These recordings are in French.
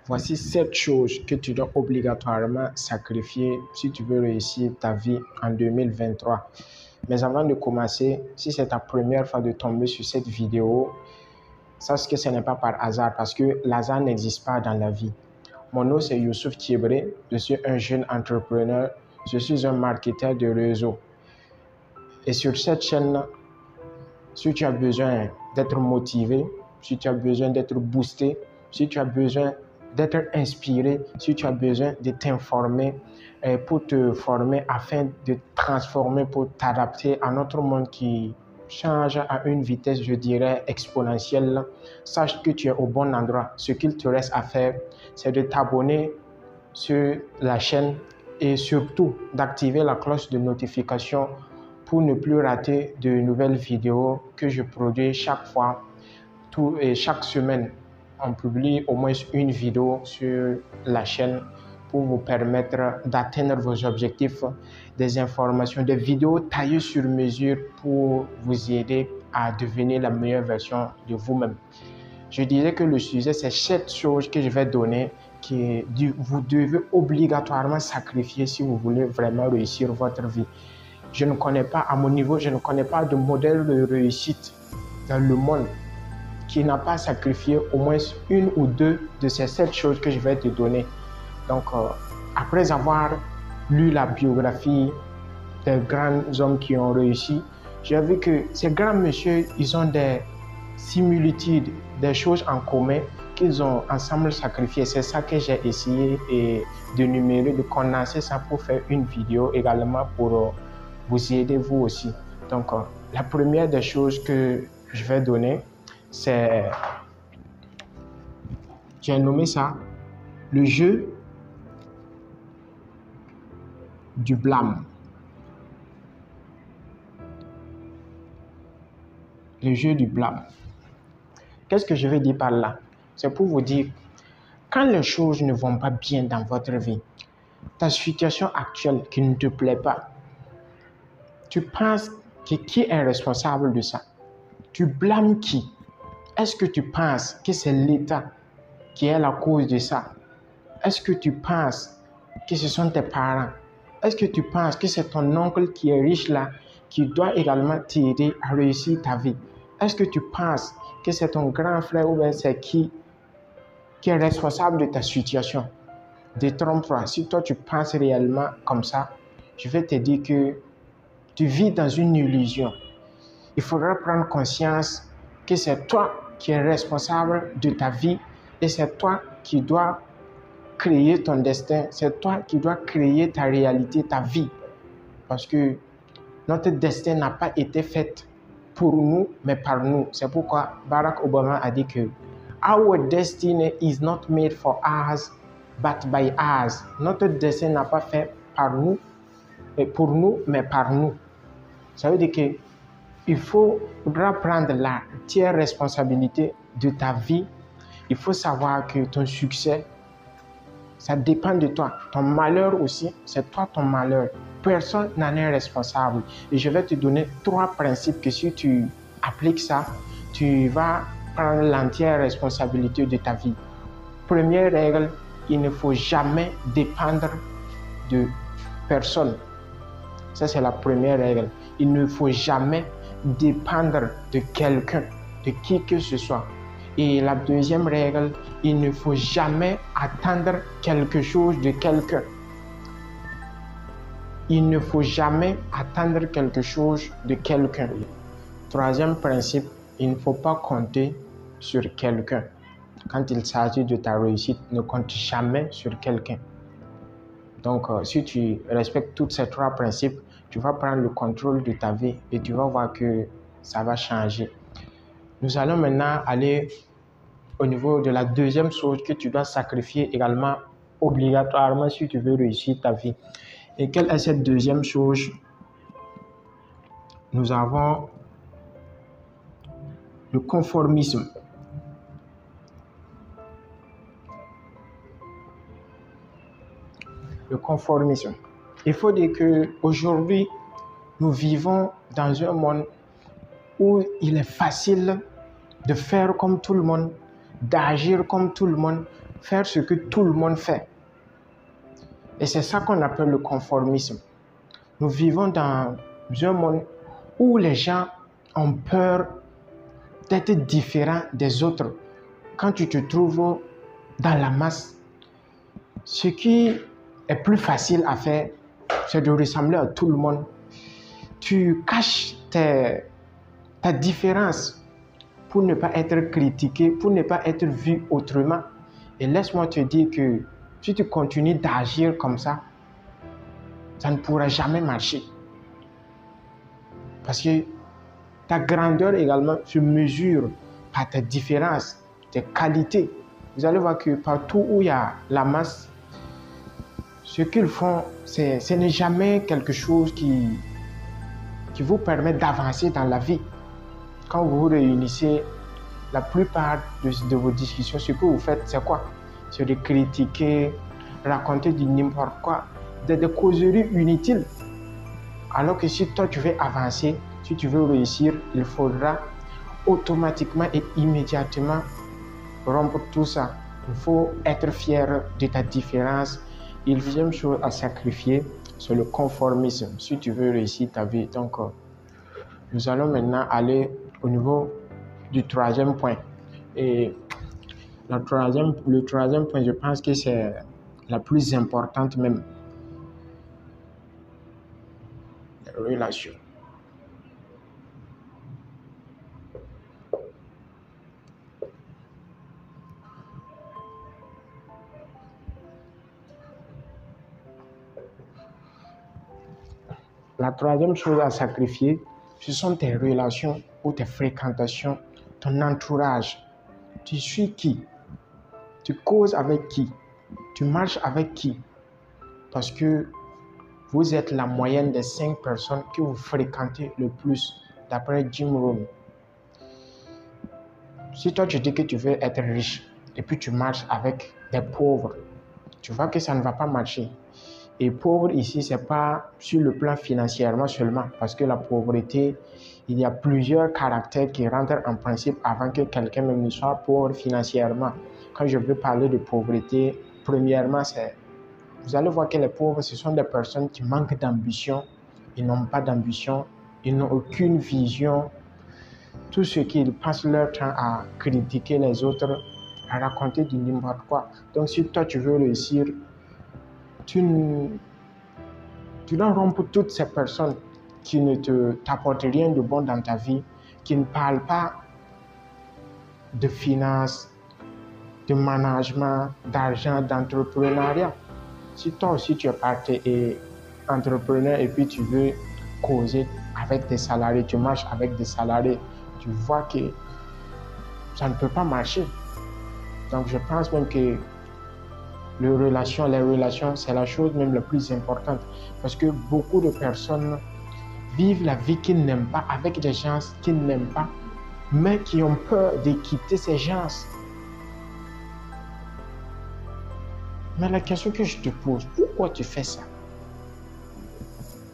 Voici 7 choses que tu dois obligatoirement sacrifier si tu veux réussir ta vie en 2023. Mais avant de commencer, si c'est ta première fois de tomber sur cette vidéo, sache que ce n'est pas par hasard parce que l'hasard n'existe pas dans la vie. Mon nom c'est Youssouf Thiebré, je suis un jeune entrepreneur, je suis un marketeur de réseau. Et sur cette chaîne-là, si tu as besoin d'être motivé, si tu as besoin d'être boosté, si tu as besoin d'être inspiré, si tu as besoin de t'informer pour te former afin de transformer, pour t'adapter à notre monde qui change à une vitesse, je dirais, exponentielle, sache que tu es au bon endroit. Ce qu'il te reste à faire, c'est de t'abonner sur la chaîne et surtout d'activer la cloche de notification pour ne plus rater de nouvelles vidéos que je produis chaque fois, chaque semaine. On publie au moins une vidéo sur la chaîne pour vous permettre d'atteindre vos objectifs, des informations, des vidéos taillées sur mesure pour vous aider à devenir la meilleure version de vous-même. Je dirais que le sujet, c'est 7 choses que je vais donner que vous devez obligatoirement sacrifier si vous voulez vraiment réussir votre vie. Je ne connais pas, à mon niveau, je ne connais pas de modèle de réussite dans le monde qui n'a pas sacrifié au moins une ou deux de ces 7 choses que je vais te donner. Donc, après avoir lu la biographie des grands hommes qui ont réussi, j'ai vu que ces grands messieurs, ils ont des similitudes, des choses en commun qu'ils ont ensemble sacrifié. C'est ça que j'ai essayé de numérer, de condenser ça pour faire une vidéo également pour vous aider vous aussi. Donc, la première des choses que je vais donner, c'est, j'ai nommé ça, le jeu du blâme. Le jeu du blâme. Qu'est-ce que je veux dire par là? C'est pour vous dire, quand les choses ne vont pas bien dans votre vie, ta situation actuelle qui ne te plaît pas, tu penses que qui est responsable de ça? Tu blâmes qui? Est-ce que tu penses que c'est l'État qui est la cause de ça? Est-ce que tu penses que ce sont tes parents? Est-ce que tu penses que c'est ton oncle qui est riche là, qui doit également t'aider à réussir ta vie? Est-ce que tu penses que c'est ton grand frère ou bien c'est qui est responsable de ta situation? Détrompe-toi. Si toi tu penses réellement comme ça, je vais te dire que tu vis dans une illusion. Il faudra prendre conscience que c'est toi qui es responsable de ta vie et c'est toi qui dois créer ton destin, c'est toi qui dois créer ta réalité, ta vie. Parce que notre destin n'a pas été fait pour nous, mais par nous. C'est pourquoi Barack Obama a dit que our destiny is not made for us, but by us. Notre destin n'a pas fait par nous, et pour nous, mais par nous. Ça veut dire que il faudra prendre la entière responsabilité de ta vie. Il faut savoir que ton succès, ça dépend de toi. Ton malheur aussi, c'est toi ton malheur. Personne n'en est responsable. Et je vais te donner 3 principes que si tu appliques ça, tu vas prendre l'entière responsabilité de ta vie. Première règle, il ne faut jamais dépendre de personne. Ça, c'est la première règle. Il ne faut jamais dépendre de quelqu'un, de qui que ce soit. Et la deuxième règle, il ne faut jamais attendre quelque chose de quelqu'un. Il ne faut jamais attendre quelque chose de quelqu'un. Troisième principe, il ne faut pas compter sur quelqu'un. Quand il s'agit de ta réussite, ne compte jamais sur quelqu'un. Donc, si tu respectes tous ces 3 principes, tu vas prendre le contrôle de ta vie et tu vas voir que ça va changer. Nous allons maintenant aller au niveau de la deuxième chose que tu dois sacrifier également obligatoirement si tu veux réussir ta vie. Et quelle est cette deuxième chose? Nous avons le conformisme. Le conformisme. Il faut dire qu'aujourd'hui, nous vivons dans un monde où il est facile de faire comme tout le monde, d'agir comme tout le monde, faire ce que tout le monde fait. Et c'est ça qu'on appelle le conformisme. Nous vivons dans un monde où les gens ont peur d'être différents des autres. Quand tu te trouves dans la masse, ce qui est plus facile à faire, c'est de ressembler à tout le monde. Tu caches ta différence pour ne pas être critiqué, pour ne pas être vu autrement. Et laisse-moi te dire que si tu continues d'agir comme ça ne pourra jamais marcher. Parce que ta grandeur également se mesure par tes différences, tes qualités. Vous allez voir que partout où il y a la masse, ce qu'ils font, ce n'est jamais quelque chose qui vous permet d'avancer dans la vie. Quand vous vous réunissez, la plupart de vos discussions, ce que vous faites, c'est quoi? C'est de critiquer, raconter du n'importe quoi, des causeries inutiles. Alors que si toi tu veux avancer, si tu veux réussir, il faudra automatiquement et immédiatement rompre tout ça. Il faut être fier de ta différence. Et la deuxième chose à sacrifier, c'est le conformisme, si tu veux réussir ta vie. Donc, nous allons maintenant aller au niveau du troisième point. Et le troisième point, je pense que c'est la plus importante même. Les relations. La troisième chose à sacrifier, ce sont tes relations ou tes fréquentations, ton entourage. Tu suis qui? Tu causes avec qui? Tu marches avec qui? Parce que vous êtes la moyenne des 5 personnes que vous fréquentez le plus, d'après Jim Rohn. Si toi tu dis que tu veux être riche et puis tu marches avec des pauvres, tu vois que ça ne va pas marcher. Et pauvre ici, ce n'est pas sur le plan financièrement seulement, parce que la pauvreté, il y a plusieurs caractères qui rentrent en principe avant que quelqu'un même ne soit pauvre financièrement. Quand je veux parler de pauvreté, premièrement, vous allez voir que les pauvres, ce sont des personnes qui manquent d'ambition, ils n'ont pas d'ambition, ils n'ont aucune vision. Tout ce qu'ils passent leur temps à critiquer les autres, à raconter du n'importe quoi. Donc si toi tu veux réussir, tu dois rompre toutes ces personnes qui ne t'apportent rien de bon dans ta vie, qui ne parlent pas de finances, de management, d'argent, d'entrepreneuriat. Si toi aussi tu es parti et entrepreneur et puis tu veux causer avec des salariés, tu marches avec des salariés, tu vois que ça ne peut pas marcher. Donc je pense même que les relations, c'est la chose même la plus importante. Parce que beaucoup de personnes vivent la vie qu'ils n'aiment pas avec des gens qu'ils n'aiment pas, mais qui ont peur de quitter ces gens. Mais la question que je te pose, pourquoi tu fais ça?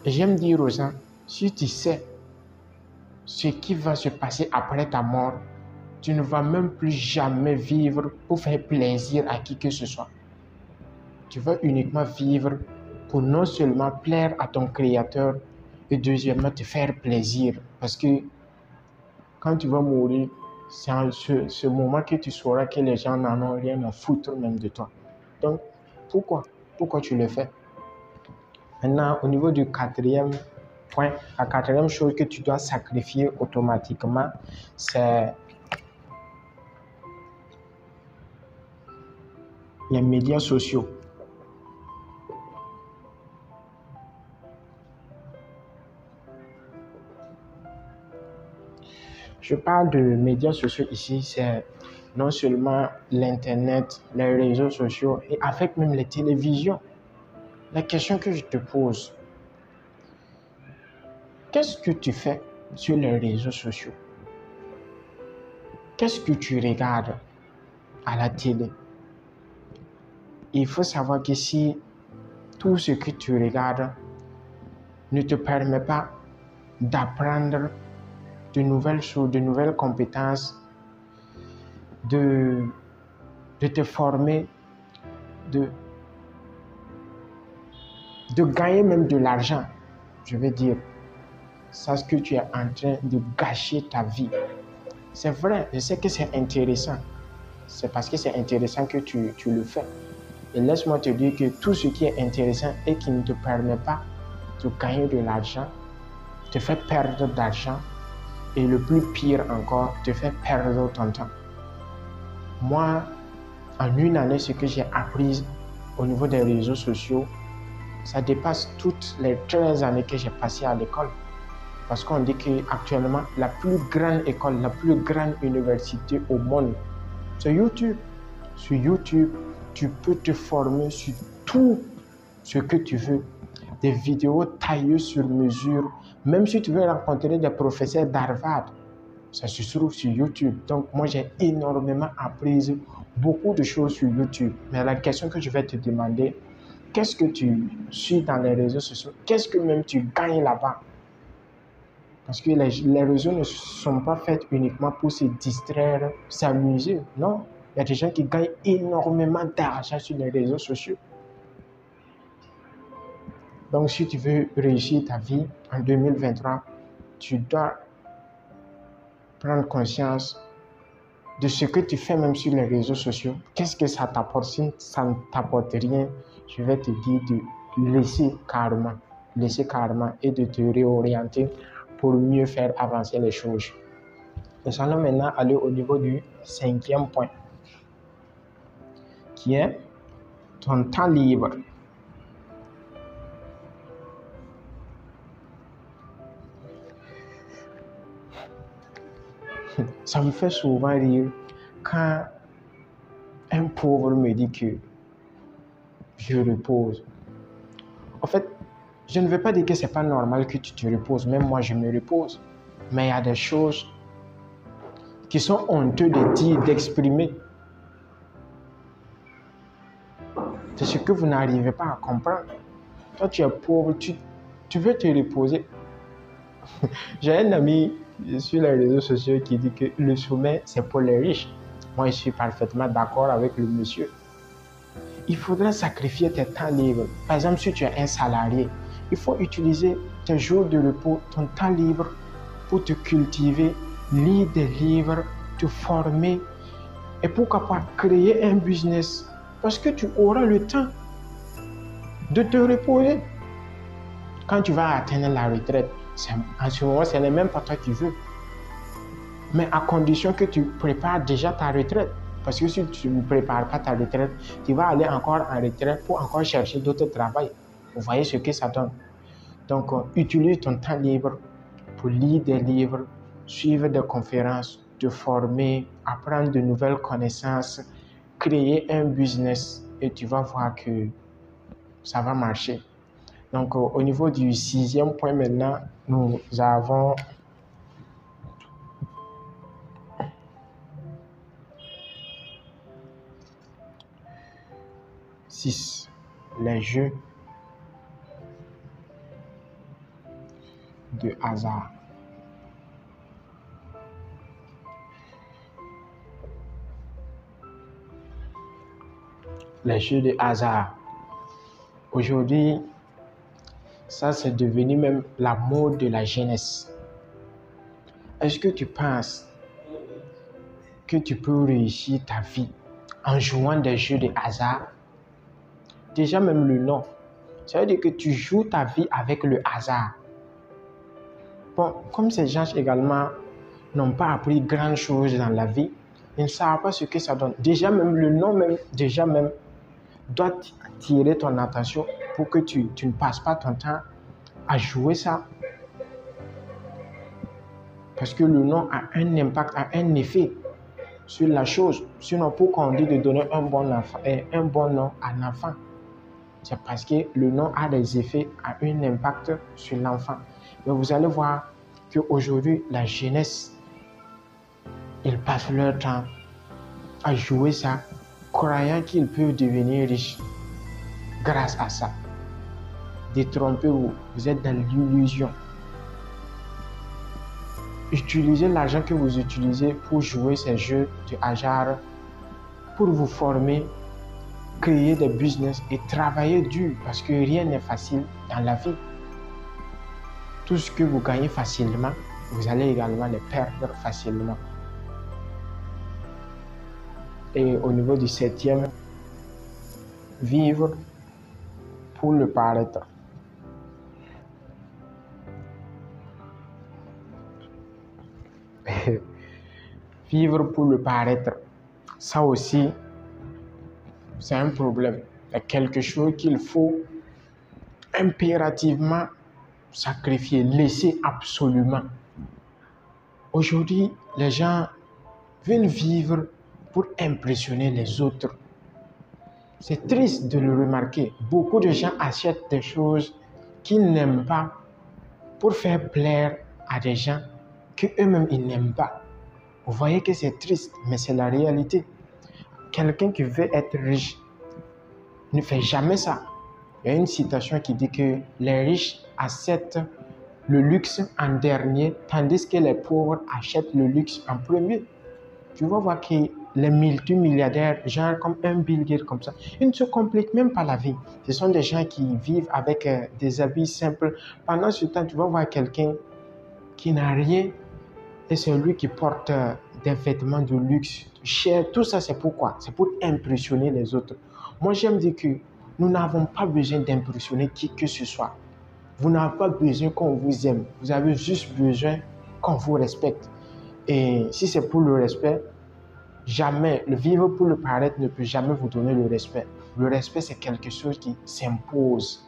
Et j'aime dire aux gens, si tu sais ce qui va se passer après ta mort, tu ne vas même plus jamais vivre pour faire plaisir à qui que ce soit. Tu vas uniquement vivre pour non seulement plaire à ton Créateur, et deuxièmement te faire plaisir. Parce que quand tu vas mourir, c'est en ce moment que tu sauras que les gens n'en ont rien à foutre même de toi. Donc, pourquoi tu le fais? Maintenant, au niveau du quatrième point, la quatrième chose que tu dois sacrifier automatiquement, c'est les médias sociaux. Je parle de médias sociaux ici, c'est non seulement l'Internet, les réseaux sociaux et avec même les télévisions. La question que je te pose, qu'est-ce que tu fais sur les réseaux sociaux? Qu'est-ce que tu regardes à la télé? Il faut savoir que si tout ce que tu regardes ne te permet pas d'apprendre de nouvelles choses, de nouvelles compétences, de te former de gagner même de l'argent, je veux dire. Sache que tu es en train de gâcher ta vie. C'est vrai, je sais que c'est intéressant. C'est parce que c'est intéressant que tu le fais. Et laisse-moi te dire que tout ce qui est intéressant et qui ne te permet pas de gagner de l'argent, te fait perdre d'argent et le plus pire encore, te fait perdre ton temps. Moi, en une année, ce que j'ai appris au niveau des réseaux sociaux, ça dépasse toutes les 13 années que j'ai passées à l'école. Parce qu'on dit qu'actuellement, la plus grande école, la plus grande université au monde, c'est YouTube. Sur YouTube, tu peux te former sur tout ce que tu veux. Des vidéos taillées sur mesure. Même si tu veux rencontrer des professeurs d'Harvard, ça se trouve sur YouTube. Donc, moi, j'ai énormément appris beaucoup de choses sur YouTube. Mais la question que je vais te demander, qu'est-ce que tu suis dans les réseaux sociaux? Qu'est-ce que même tu gagnes là-bas? Parce que les réseaux ne sont pas faits uniquement pour se distraire, s'amuser. Non, il y a des gens qui gagnent énormément d'argent sur les réseaux sociaux. Donc, si tu veux réussir ta vie en 2023, tu dois prendre conscience de ce que tu fais même sur les réseaux sociaux. Qu'est-ce que ça t'apporte? Si ça ne t'apporte rien, je vais te dire de laisser carrément et de te réorienter pour mieux faire avancer les choses. Nous allons maintenant aller au niveau du 5e point, qui est ton temps libre. Ça me fait souvent rire quand un pauvre me dit que je repose. En fait, je ne veux pas dire que c'est pas normal que tu te reposes. Même moi, je me repose. Mais il y a des choses qui sont honteuses de dire, d'exprimer. C'est ce que vous n'arrivez pas à comprendre. Toi, tu es pauvre, tu veux te reposer. J'ai un ami sur les réseaux sociaux qui dit que le sommeil, c'est pour les riches. Moi, je suis parfaitement d'accord avec le monsieur. Il faudra sacrifier tes temps libres. Par exemple, si tu es un salarié, il faut utiliser tes jours de repos, ton temps libre pour te cultiver, lire des livres, te former et pourquoi pas créer un business parce que tu auras le temps de te reposer. Quand tu vas atteindre la retraite, en ce moment, ce n'est même pas toi qui veux. Mais à condition que tu prépares déjà ta retraite. Parce que si tu ne prépares pas ta retraite, tu vas aller encore en retraite pour encore chercher d'autres travail. Vous voyez ce que ça donne. Donc, utilise ton temps libre pour lire des livres, suivre des conférences, te former, apprendre de nouvelles connaissances, créer un business et tu vas voir que ça va marcher. Donc, au niveau du 6e point maintenant, nous avons les jeux de hasard. Les jeux de hasard. Aujourd'hui, ça c'est devenu même la mode de la jeunesse. Est-ce que tu penses que tu peux réussir ta vie en jouant des jeux de hasard? Déjà même le nom, ça veut dire que tu joues ta vie avec le hasard. Bon, comme ces gens également n'ont pas appris grand chose dans la vie, ils ne savent pas ce que ça donne. Déjà même le nom doit attirer ton attention pour que tu ne passes pas ton temps à jouer ça. Parce que le nom a un impact, a un effet sur la chose. Sinon, pourquoi on dit de donner un bon nom à l'enfant? C'est parce que le nom a des effets, a un impact sur l'enfant. Mais vous allez voir qu'aujourd'hui, la jeunesse, ils passent leur temps à jouer ça, croyant qu'ils peuvent devenir riches grâce à ça. Détrompez-vous, vous êtes dans l'illusion. Utilisez l'argent que vous utilisez pour jouer ces jeux de hasard, pour vous former, créer des business et travailler dur parce que rien n'est facile dans la vie. Tout ce que vous gagnez facilement, vous allez également le perdre facilement. Et au niveau du 7e, vivre pour le paraître. Vivre pour le paraître, ça aussi, c'est un problème. C'est quelque chose qu'il faut impérativement sacrifier, laisser absolument. Aujourd'hui, les gens veulent vivre pour impressionner les autres. C'est triste de le remarquer. Beaucoup de gens achètent des choses qu'ils n'aiment pas pour faire plaire à des gens qu'eux-mêmes ils n'aiment pas. Vous voyez que c'est triste, mais c'est la réalité. Quelqu'un qui veut être riche ne fait jamais ça. Il y a une citation qui dit que les riches achètent le luxe en dernier, tandis que les pauvres achètent le luxe en premier. Tu vas voir que les multimilliardaires, genre comme un Bill Gates comme ça, ils ne se compliquent même pas la vie. Ce sont des gens qui vivent avec des habits simples. Pendant ce temps, tu vas voir quelqu'un qui n'a rien et c'est lui qui porte des vêtements de luxe, cher. Tout ça, c'est pourquoi? C'est pour impressionner les autres. Moi, j'aime dire que nous n'avons pas besoin d'impressionner qui que ce soit. Vous n'avez pas besoin qu'on vous aime. Vous avez juste besoin qu'on vous respecte. Et si c'est pour le respect, jamais, le vivre pour le paraître ne peut jamais vous donner le respect. Le respect, c'est quelque chose qui s'impose.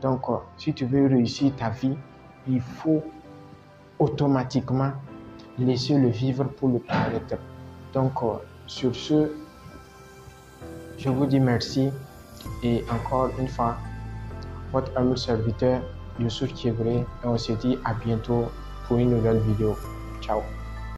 Donc, si tu veux réussir ta vie, il faut automatiquement laisser le vivre pour le paraître. Donc, sur ce, je vous dis merci et encore une fois, votre humble serviteur, Youssouf Thievré, et on se dit à bientôt pour une nouvelle vidéo. Ciao.